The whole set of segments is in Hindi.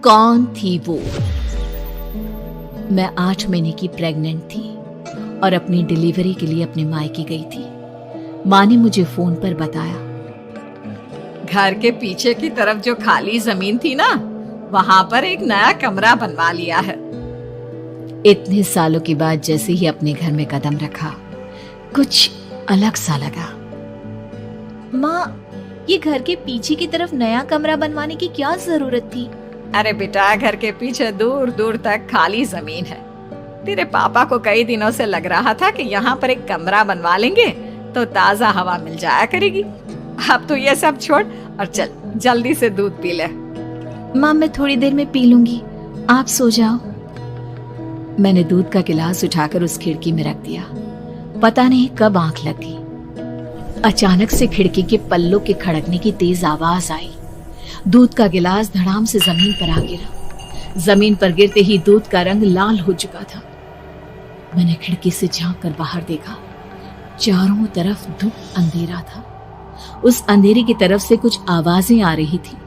कौन थी वो? मैं 8 महीने की प्रेग्नेंट थी और अपनी डिलीवरी के लिए अपने मायके गई थी। माँ ने मुझे फोन पर बताया, घर के पीछे की तरफ जो खाली जमीन थी ना, वहां पर एक नया कमरा बनवा लिया है। इतने सालों के बाद जैसे ही अपने घर में कदम रखा, कुछ अलग सा लगा। माँ, ये घर के पीछे की तरफ नया कमरा बनवाने की क्या जरूरत थी? अरे बेटा, घर के पीछे दूर दूर तक खाली जमीन है। तेरे पापा को कई दिनों से लग रहा था कि यहाँ पर एक कमरा बनवा लेंगे तो ताजा हवा मिल जाया करेगी। अब तो ये सब छोड़ और चल जल्दी से दूध पी ले। माँ, मैं थोड़ी देर में पी लूंगी, आप सो जाओ। मैंने दूध का गिलास उठाकर उस खिड़की में रख दिया। पता नहीं कब आंख लग गई। अचानक से खिड़की के पल्लों के खड़कने की तेज आवाज आई। दूध का गिलास धड़ाम से जमीन पर आ गिरा। जमीन पर गिरते ही दूध का रंग लाल हो चुका था। मैंने खिड़की से झांक कर बाहर देखा। चारों तरफ धूप अंधेरा था। उस अंधेरे की तरफ से कुछ आवाजें आ रही थी,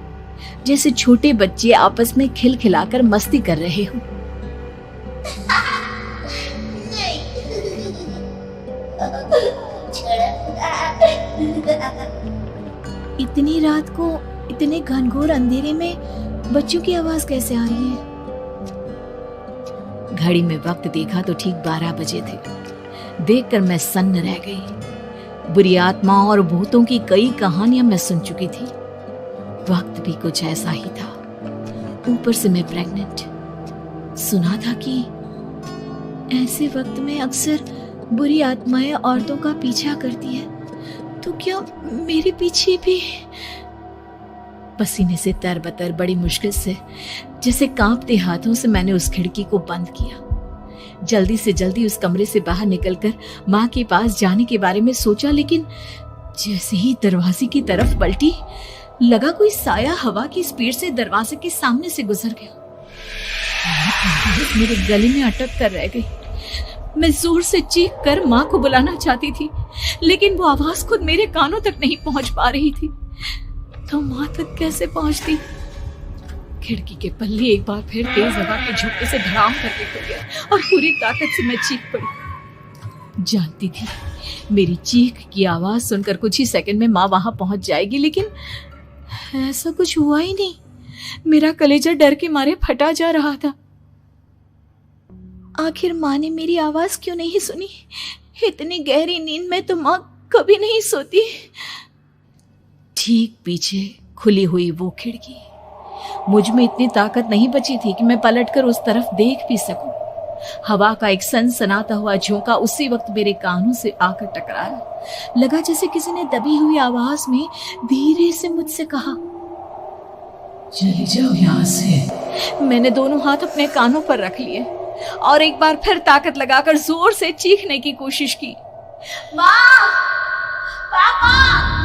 जैसे छोटे बच्चे आपस में खिलखिलाकर मस्ती कर रहे हो। इतनी रात को इतने घनघोर अंधेरे में बच्चों की आवाज कैसे आ रही है? घड़ी में वक्त देखा तो ठीक 12 बजे थे। देखकर मैं सन्न रह गई। बुरी आत्माओं और भूतों की कई कहानियां मैं सुन चुकी थी। वक्त भी कुछ ऐसा ही था। ऊपर से मैं प्रेग्नेंट। सुना था कि ऐसे वक्त में अक्सर बुरी आत्माएं औरतों का पीछा करती है, तो क्या मेरे पीछे भी? पसीने से तरबतर बड़ी मुश्किल से, जैसे कांपते हाथों से मैंने उस खिड़की को बंद किया। जल्दी से जल्दी उस कमरे से बाहर निकलकर माँ के पास जाने के बारे में सोचा, लेकिन जैसे ही दरवाजे की तरफ पलटी, लगा कोई साया हवा की स्पीड से दरवाजे के सामने से गुजर गया। मेरे गले में अटक कर रह गई। मैं जोर से चीख कर माँ को बुलाना चाहती थी, लेकिन वो आवाज खुद मेरे कानों तक नहीं पहुंच पा रही थी। तो माँ तक कैसे पहुंचती? खिड़की के पल्ले एक बार फिर तेज हवा के झोंके से धड़ाम करके खुल गया और पूरी ताकत से मैं चीख पड़ी। जानती थी मेरी चीख की आवाज सुनकर कुछ ही सेकंड में माँ वहां पहुंच जाएगी, लेकिन ऐसा कुछ हुआ ही नहीं। मेरा कलेजा डर के मारे फटा जा रहा था। आखिर माँ ने मेरी आवाज क्यों नहीं सुनी? इतनी गहरी नींद में तो माँ कभी नहीं सोती। ठीक पीछे खुली हुई वो खिड़की। मुझ में इतनी ताकत नहीं बची थी कि मैं पलटकर उस तरफ देख भी सकूं। हवा का एक सनसनाता हुआ झोंका उसी वक्त मेरे कानों से आकर टकराया। लगा जैसे किसी ने दबी हुई आवाज में धीरे से मुझसे कहा, चली जाओ यहाँ से। मैंने दोनों हाथ अपने कानों पर रख लिए और एक बार फिर ताकत लगाकर जोर से चीखने की कोशिश की। माँ! पापा!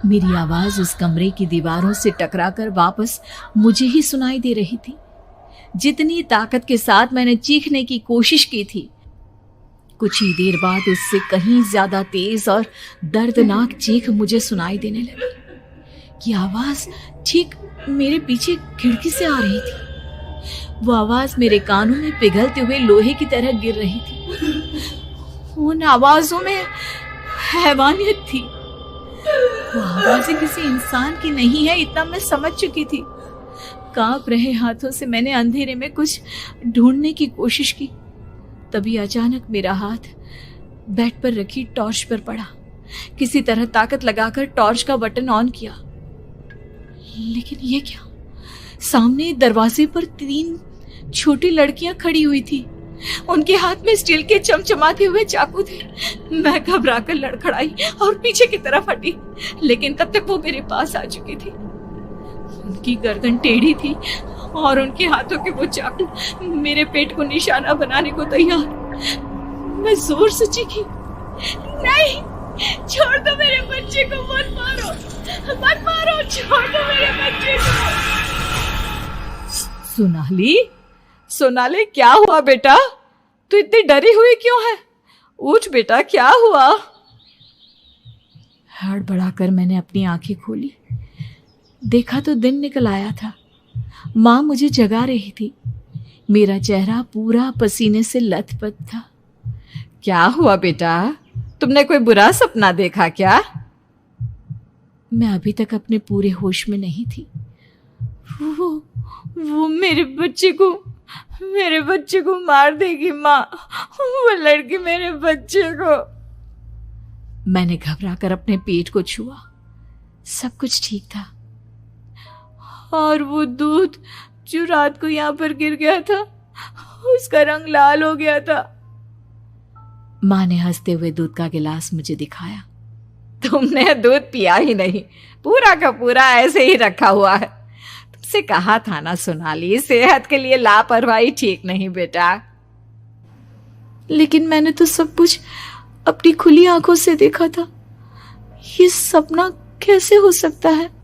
मेरी आवाज उस कमरे की दीवारों से टकराकर वापस मुझे ही सुनाई दे रही थी। जितनी ताकत के साथ मैंने चीखने की कोशिश की थी, कुछ ही देर बाद उससे कहीं ज्यादा तेज और दर्दनाक चीख मुझे सुनाई देने लगी। कि आवाज ठीक मेरे पीछे खिड़की से आ रही थी। वो आवाज मेरे कानों में पिघलते हुए लोहे की तरह गिर रही थी। उन आवाजों में हैवानियत थी। वो आवाजें किसी इंसान की नहीं है, इतना मैं समझ चुकी थी। कांप रहे हाथों से मैंने अंधेरे में कुछ ढूंढने की कोशिश की। तभी अचानक मेरा हाथ बेड पर रखी टॉर्च पर पड़ा। किसी तरह ताकत लगाकर टॉर्च का बटन ऑन किया, लेकिन ये क्या? सामने दरवाजे पर 3 छोटी लड़कियां खड़ी हुई थी। उनके हाथ में स्टील के चमचमाते हुए चाकू थे। मैं घबराकर लड़खड़ाई और पीछे की तरफ हटी, लेकिन तब तक वो मेरे पास आ चुकी थी। उनकी गर्दन टेढ़ी थी और उनके हाथों के वो चाकू मेरे पेट को निशाना बनाने को तैयार। मैं जोर से चीखी, नहीं, छोड़ दो मेरे बच्चे को, मत मारो, मत मारो, छोड़ दो मेरे बच्चे को। सोनाली, क्या हुआ बेटा? तू इतनी डरी हुई क्यों है? उठ बेटा, क्या हुआ? हड़बड़ाकर मैंने अपनी आंखें खोली। देखा तो दिन निकल आया था। माँ मुझे जगा रही थी। मेरा चेहरा पूरा पसीने से लथपथ था। क्या हुआ बेटा, तुमने कोई बुरा सपना देखा क्या? मैं अभी तक अपने पूरे होश में नहीं थी। वो मेरे बच्चे को मार देगी माँ। वो लड़की मेरे बच्चे को। मैंने घबराकर अपने पेट को छुआ। सब कुछ ठीक था। और वो दूध जो रात को यहाँ पर गिर गया था, उसका रंग लाल हो गया था। माँ ने हंसते हुए दूध का गिलास मुझे दिखाया। तुमने दूध पिया ही नहीं, पूरा का पूरा ऐसे ही रखा हुआ है। तुमसे कहा था ना सोनाली, सेहत के लिए लापरवाही ठीक नहीं बेटा। लेकिन मैंने तो सब कुछ अपनी खुली आंखों से देखा था। ये सपना कैसे हो सकता है?